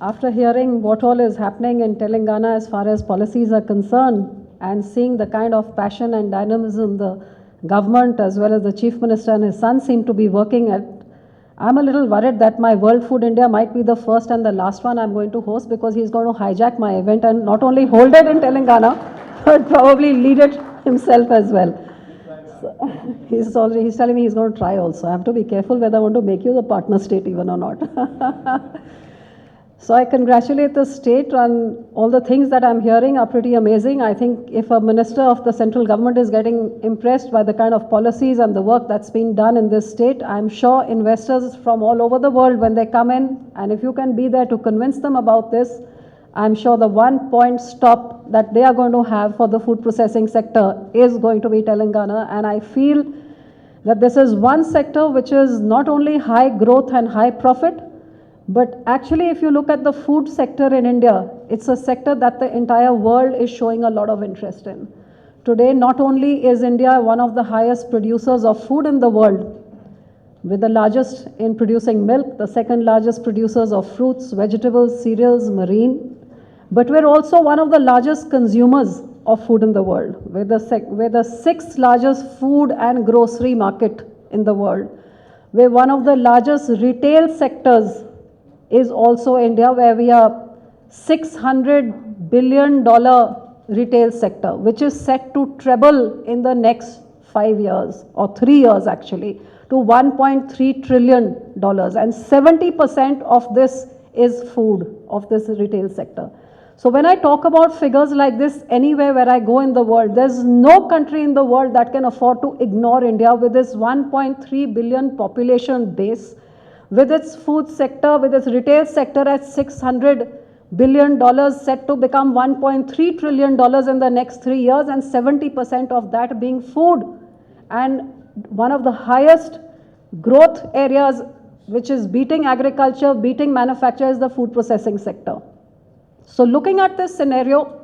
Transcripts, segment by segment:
After hearing what all is happening in Telangana as far as policies are concerned and seeing the kind of passion and dynamism the government as well as the Chief Minister and his son seem to be working at, I'm a little worried that my World Food India might be the first and the last one I'm going to host, because he's going to hijack my event and not only hold it in Telangana, but probably lead it himself as well. So, he's telling me he's going to try also. I have to be careful whether I want to make you the partner state even or not. So I congratulate the state on all the things that I'm hearing are pretty amazing. I think if a minister of the central government is getting impressed by the kind of policies and the work that's been done in this state, I'm sure investors from all over the world, when they come in, and if you can be there to convince them about this, I'm sure the one point stop that they are going to have for the food processing sector is going to be Telangana. And I feel that this is one sector which is not only high growth and high profit, but actually, if you look at the food sector in India, it's a sector that the entire world is showing a lot of interest in. Today, not only is India one of the highest producers of food in the world, with the largest in producing milk, the second largest producers of fruits, vegetables, cereals, marine, but we're also one of the largest consumers of food in the world. We're the sixth largest food and grocery market in the world. We're one of the largest retail sectors is also India, where we are $600 billion retail sector, which is set to treble in the next 5 years, or 3 years actually, to $1.3 trillion. And 70% of this is food, of this retail sector. So when I talk about figures like this anywhere where I go in the world, there's no country in the world that can afford to ignore India with this 1.3 billion population base, with its food sector, with its retail sector at $600 billion, set to become $1.3 trillion in the next 3 years, and 70% of that being food. And one of the highest growth areas, which is beating agriculture, beating manufacture, is the food processing sector. So looking at this scenario,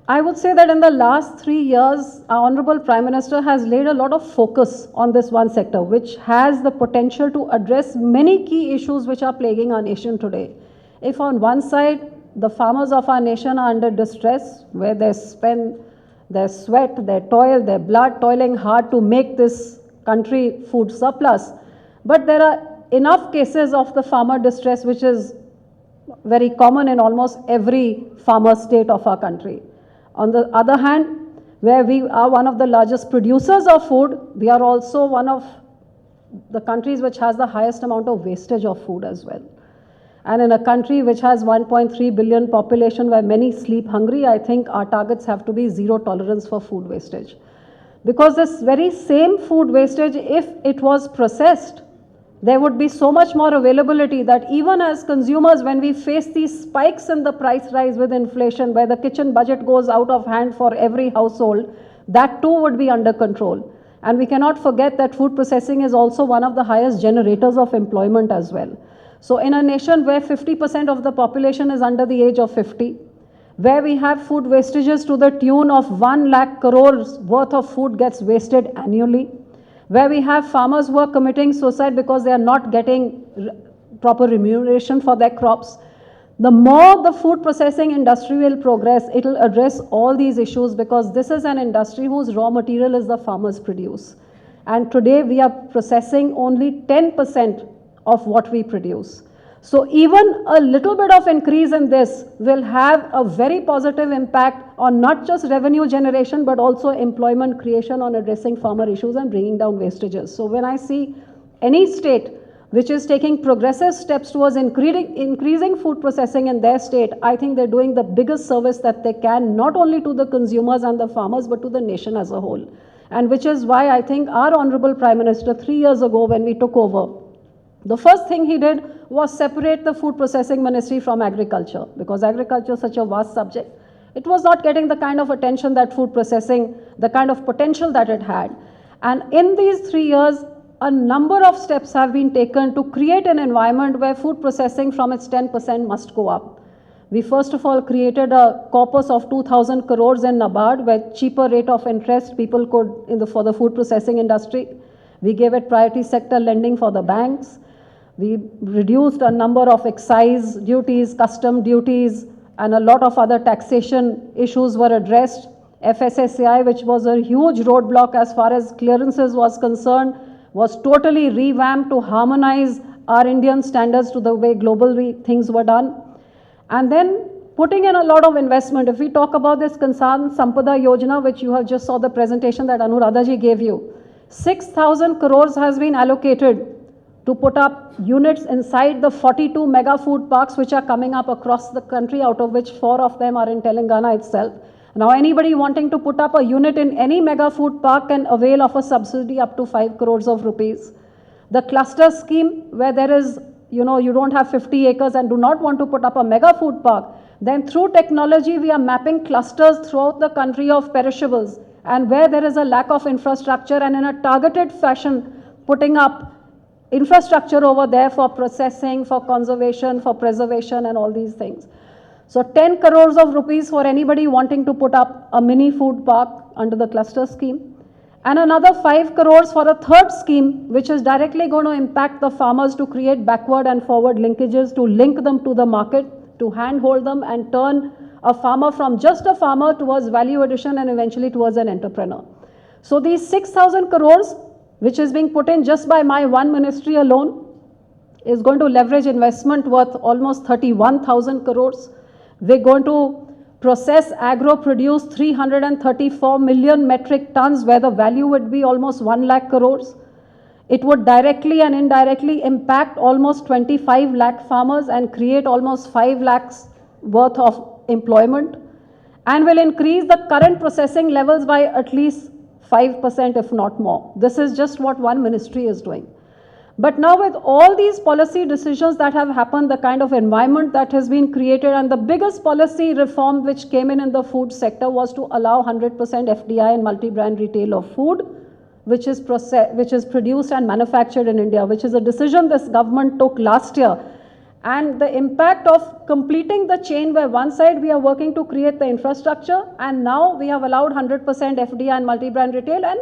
I would say that in the last 3 years, our Honorable Prime Minister has laid a lot of focus on this one sector, which has the potential to address many key issues which are plaguing our nation today. If on one side, the farmers of our nation are under distress, where they spend their sweat, their toil, their blood, toiling hard to make this country food surplus, but there are enough cases of the farmer distress, which is very common in almost every farmer state of our country. On the other hand, where we are one of the largest producers of food, we are also one of the countries which has the highest amount of wastage of food as well. And in a country which has 1.3 billion population, where many sleep hungry, I think our targets have to be zero tolerance for food wastage. Because this very same food wastage, if it was processed, there would be so much more availability that even as consumers, when we face these spikes in the price rise with inflation, where the kitchen budget goes out of hand for every household, that too would be under control. And we cannot forget that food processing is also one of the highest generators of employment as well. So in a nation where 50% of the population is under the age of 50, where we have food wastages to the tune of 1 lakh crores worth of food gets wasted annually, where we have farmers who are committing suicide because they are not getting proper remuneration for their crops. The more the food processing industry will progress, it will address all these issues, because this is an industry whose raw material is the farmers produce. And today we are processing only 10% of what we produce. So even a little bit of increase in this will have a very positive impact on not just revenue generation, but also employment creation on addressing farmer issues and bringing down wastages. So when I see any state which is taking progressive steps towards increasing food processing in their state, I think they're doing the biggest service that they can, not only to the consumers and the farmers, but to the nation as a whole. And which is why I think our Honorable Prime Minister 3 years ago, when we took over, the first thing he did was separate the food processing ministry from agriculture, because agriculture is such a vast subject. It was not getting the kind of attention that food processing, the kind of potential that it had. And in these 3 years, a number of steps have been taken to create an environment where food processing from its 10% must go up. We first of all created a corpus of 2,000 crores in NABARD, where cheaper rate of interest people could, for the food processing industry. We gave it priority sector lending for the banks. We reduced a number of excise duties, custom duties, and a lot of other taxation issues were addressed. FSSAI, which was a huge roadblock as far as clearances was concerned, was totally revamped to harmonize our Indian standards to the way globally things were done. And then putting in a lot of investment. If we talk about this Kisan Sampada Yojana, which you have just saw the presentation that Anuradha ji gave you, 6,000 crores has been allocated to put up units inside the 42 mega food parks which are coming up across the country, out of which 4 of them are in Telangana itself. Now anybody wanting to put up a unit in any mega food park can avail of a subsidy up to 5 crores of rupees. The cluster scheme, where there is, you don't have 50 acres and do not want to put up a mega food park, then through technology we are mapping clusters throughout the country of perishables, and where there is a lack of infrastructure, and in a targeted fashion putting up infrastructure over there for processing, for conservation, for preservation and all these things. So 10 crores of rupees for anybody wanting to put up a mini food park under the cluster scheme. And another 5 crores for a third scheme, which is directly going to impact the farmers to create backward and forward linkages, to link them to the market, to handhold them and turn a farmer from just a farmer towards value addition and eventually towards an entrepreneur. So these 6,000 crores, which is being put in just by my one ministry alone, is going to leverage investment worth almost 31,000 crores. We're going to process agro-produce 334 million metric tons, where the value would be almost 1 lakh crores. It would directly and indirectly impact almost 25 lakh farmers and create almost 5 lakhs worth of employment, and will increase the current processing levels by at least 5%, if not more. This is just what one ministry is doing. But now with all these policy decisions that have happened, the kind of environment that has been created, and the biggest policy reform which came in the food sector was to allow 100% FDI and multi-brand retail of food, which is produced and manufactured in India, which is a decision this government took last year. And the impact of completing the chain, where one side we are working to create the infrastructure, and now we have allowed 100% FDI and multi-brand retail, and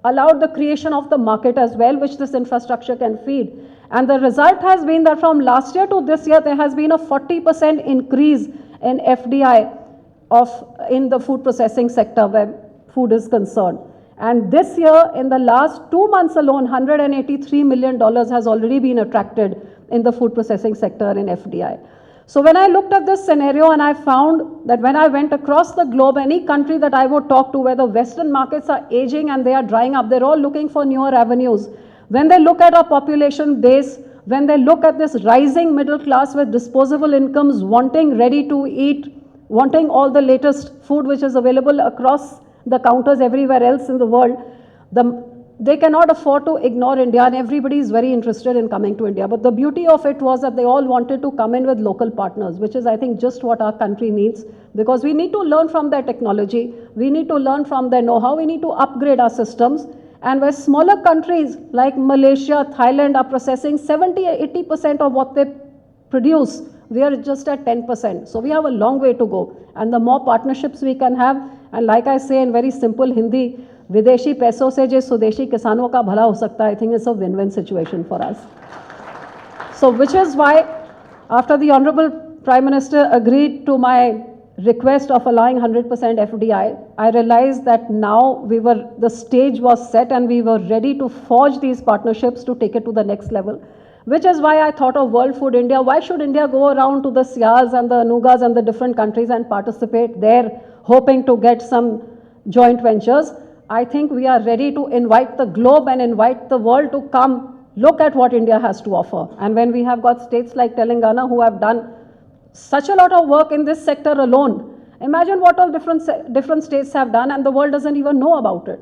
allowed the creation of the market as well, which this infrastructure can feed. And the result has been that from last year to this year, there has been a 40% increase in FDI in the food processing sector where food is concerned. And this year, in the last 2 months alone, $183 million has already been attracted in the food processing sector in FDI. So when I looked at this scenario, and I found that when I went across the globe, any country that I would talk to where the Western markets are aging and they are drying up, they're all looking for newer avenues. When they look at our population base, when they look at this rising middle class with disposable incomes, wanting ready to eat, wanting all the latest food which is available across the counters everywhere else in the world, they cannot afford to ignore India, and everybody is very interested in coming to India. But the beauty of it was that they all wanted to come in with local partners, which is, I think, just what our country needs, because we need to learn from their technology, we need to learn from their know-how, we need to upgrade our systems. And where smaller countries like Malaysia, Thailand are processing 70-80% of what they produce, we are just at 10%. So we have a long way to go. And the more partnerships we can have, and like I say in very simple Hindi, विदेशी पैसों से जो स्वदेशी किसानों का भला हो सकता है, I think it's a win-win situation for us. So which is why, after the Honorable Prime Minister agreed to my request of allowing 100% FDI, I realized that now the stage was set and we were ready to forge these partnerships to take it to the next level. Which is why I thought of World Food India. Why should India go around to the SIAs and the ANUGAs and the different countries and participate there, hoping to get some joint ventures? I think we are ready to invite the globe and invite the world to come look at what India has to offer. And when we have got states like Telangana who have done such a lot of work in this sector alone, imagine what all different states have done, and the world doesn't even know about it.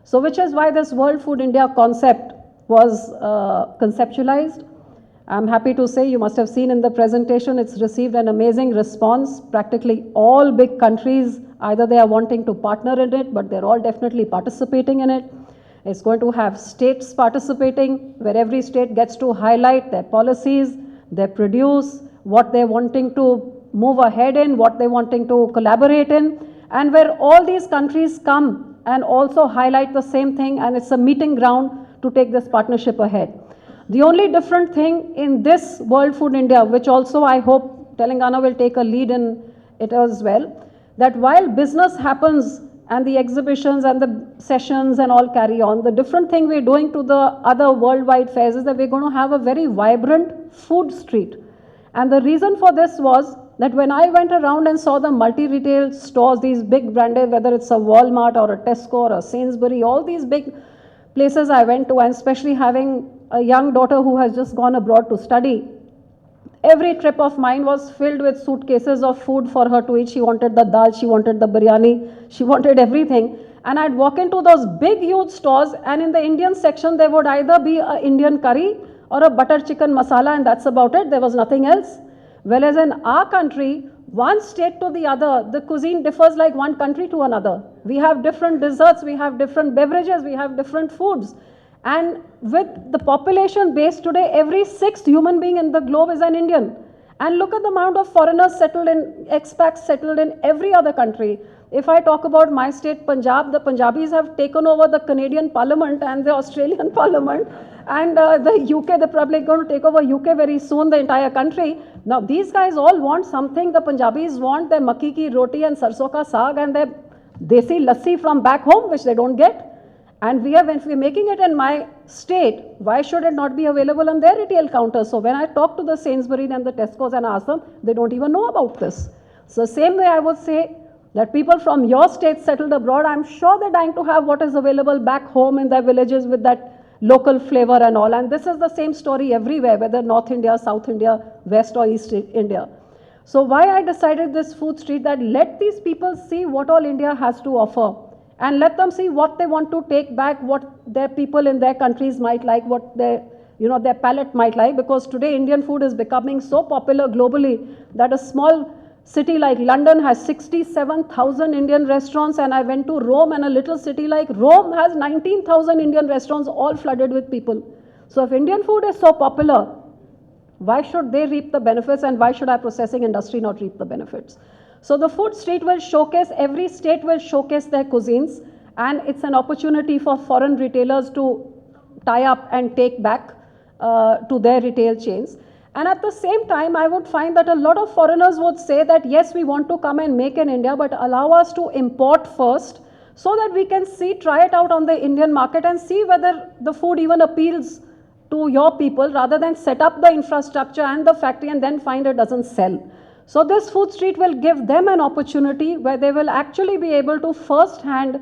So which is why this World Food India concept was conceptualized. I'm happy to say, you must have seen in the presentation, it's received an amazing response. Practically all big countries, either they are wanting to partner in it, but they're all definitely participating in it. It's going to have states participating, where every state gets to highlight their policies, their produce, what they're wanting to move ahead in, what they're wanting to collaborate in, and where all these countries come and also highlight the same thing, and it's a meeting ground to take this partnership ahead. The only different thing in this World Food India, which also I hope Telangana will take a lead in it as well, that while business happens and the exhibitions and the sessions and all carry on, the different thing we're doing to the other worldwide fairs is that we're going to have a very vibrant food street. And the reason for this was that when I went around and saw the multi-retail stores, these big branded, whether it's a Walmart or a Tesco or a Sainsbury, all these big places I went to, and especially having a young daughter who has just gone abroad to study, every trip of mine was filled with suitcases of food for her to eat. She wanted the dal, she wanted the biryani, she wanted everything. And I'd walk into those big, huge stores, and in the Indian section, there would either be an Indian curry or a butter chicken masala, and that's about it. There was nothing else. Whereas in our country, one state to the other, the cuisine differs like one country to another. We have different desserts, we have different beverages, we have different foods. And with the population base today, every sixth human being in the globe is an Indian. And look at the amount of foreigners settled in, expats settled in every other country. If I talk about my state, Punjab, the Punjabis have taken over the Canadian Parliament and the Australian Parliament, and the UK, they're probably going to take over UK very soon, the entire country. Now, these guys all want something. The Punjabis want their makki ki roti and sarson ka saag and their desi lassi from back home, which they don't get. And if we're making it in my state, why should it not be available on their retail counters? So when I talk to the Sainsbury's and the Tesco's and ask them, they don't even know about this. So same way I would say that people from your state settled abroad, I'm sure they're dying to have what is available back home in their villages with that local flavor and all. And this is the same story everywhere, whether North India, South India, West or East India. So why I decided this food street, that let these people see what all India has to offer. And let them see what they want to take back, what their people in their countries might like, what their palate might like. Because today Indian food is becoming so popular globally that a small city like London has 67,000 Indian restaurants. And I went to Rome, and a little city like Rome has 19,000 Indian restaurants, all flooded with people. So if Indian food is so popular, why should they reap the benefits, and why should our processing industry not reap the benefits? So the food street will showcase, every state will showcase their cuisines, and it's an opportunity for foreign retailers to tie up and take back to their retail chains. And at the same time, I would find that a lot of foreigners would say that, yes, we want to come and make in India, but allow us to import first so that we can see, try it out on the Indian market and see whether the food even appeals to your people, rather than set up the infrastructure and the factory and then find it doesn't sell. So this food street will give them an opportunity where they will actually be able to first hand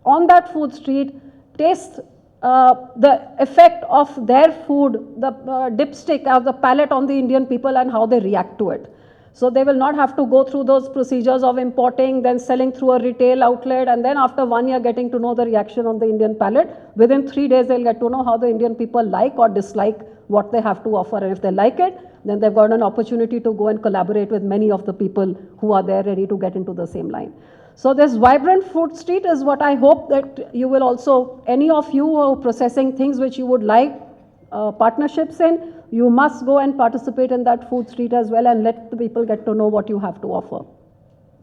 on that food street taste the effect of their food, the dipstick or the palate on the Indian people and how they react to it. So they will not have to go through those procedures of importing, then selling through a retail outlet, and then after 1 year getting to know the reaction on the Indian palate. Within 3 days, they'll get to know how the Indian people like or dislike what they have to offer. And if they like it, then they've got an opportunity to go and collaborate with many of the people who are there ready to get into the same line. So this vibrant food street is what I hope that you will also, any of you who are processing things which you would like partnerships in, you must go and participate in that food street as well, and let the people get to know what you have to offer.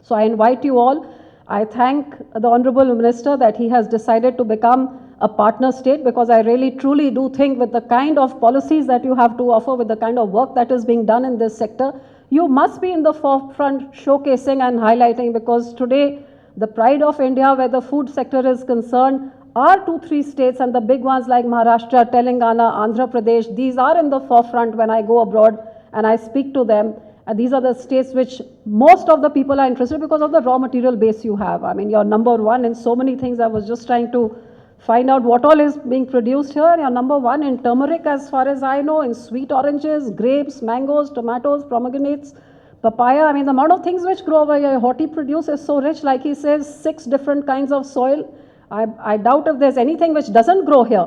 So I invite you all. I thank the Honorable Minister that he has decided to become a partner state, because I really truly do think with the kind of policies that you have to offer, with the kind of work that is being done in this sector, you must be in the forefront showcasing and highlighting, because today the pride of India where the food sector is concerned are 2-3 states, and the big ones like Maharashtra, Telangana, Andhra Pradesh, these are in the forefront when I go abroad and I speak to them. And these are the states which most of the people are interested because of the raw material base you have. I mean, you're number one in so many things. I was just trying to find out what all is being produced here. You're number one in turmeric as far as I know, in sweet oranges, grapes, mangoes, tomatoes, pomegranates, papaya. I mean, the amount of things which grow over here, what he produces is so rich. Like he says, 6 different kinds of soil. I doubt if there's anything which doesn't grow here.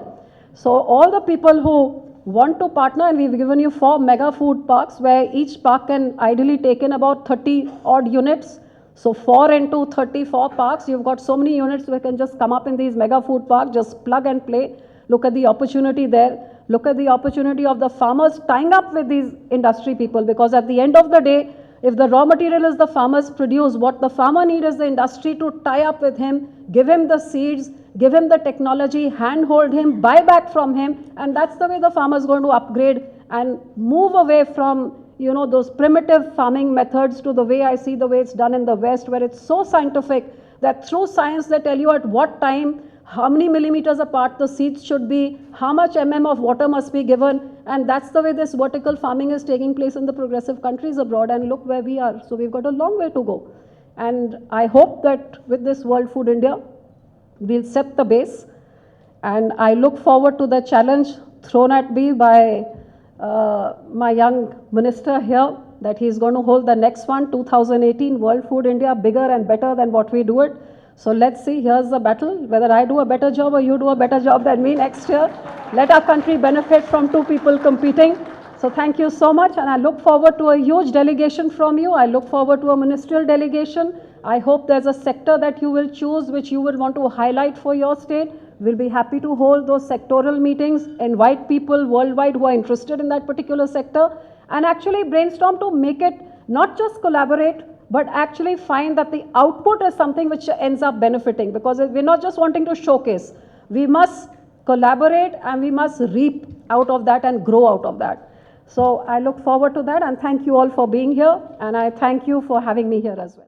So all the people who want to partner, and we've given you 4 mega food parks where each park can ideally take in about 30 odd units. So 4 into 34 parks, you've got so many units we can just come up in these mega food parks, just plug and play. Look at the opportunity there. Look at the opportunity of the farmers tying up with these industry people, because at the end of the day, if the raw material is the farmers produce, what the farmer needs is the industry to tie up with him, give him the seeds, give him the technology, handhold him, buy back from him, and that's the way the farmer is going to upgrade and move away from, you know, those primitive farming methods to the way I see the way it's done in the West, where it's so scientific that through science they tell you at what time, how many millimeters apart the seeds should be, how much of water must be given, and that's the way this vertical farming is taking place in the progressive countries abroad, and look where we are. So we've got a long way to go. And I hope that with this World Food India, we'll set the base. And I look forward to the challenge thrown at me by my young minister here, that he's going to hold the next one, 2018 World Food India, bigger and better than what we do it. So let's see, here's the battle, whether I do a better job or you do a better job than me next year. Let our country benefit from two people competing. So thank you so much, and I look forward to a huge delegation from you. I look forward to a ministerial delegation. I hope there's a sector that you will choose which you will want to highlight for your state. We'll be happy to hold those sectoral meetings, invite people worldwide who are interested in that particular sector, and actually brainstorm to make it not just collaborate, but actually find that the output is something which ends up benefiting, because we're not just wanting to showcase. We must collaborate and we must reap out of that and grow out of that. So I look forward to that, and thank you all for being here, and I thank you for having me here as well.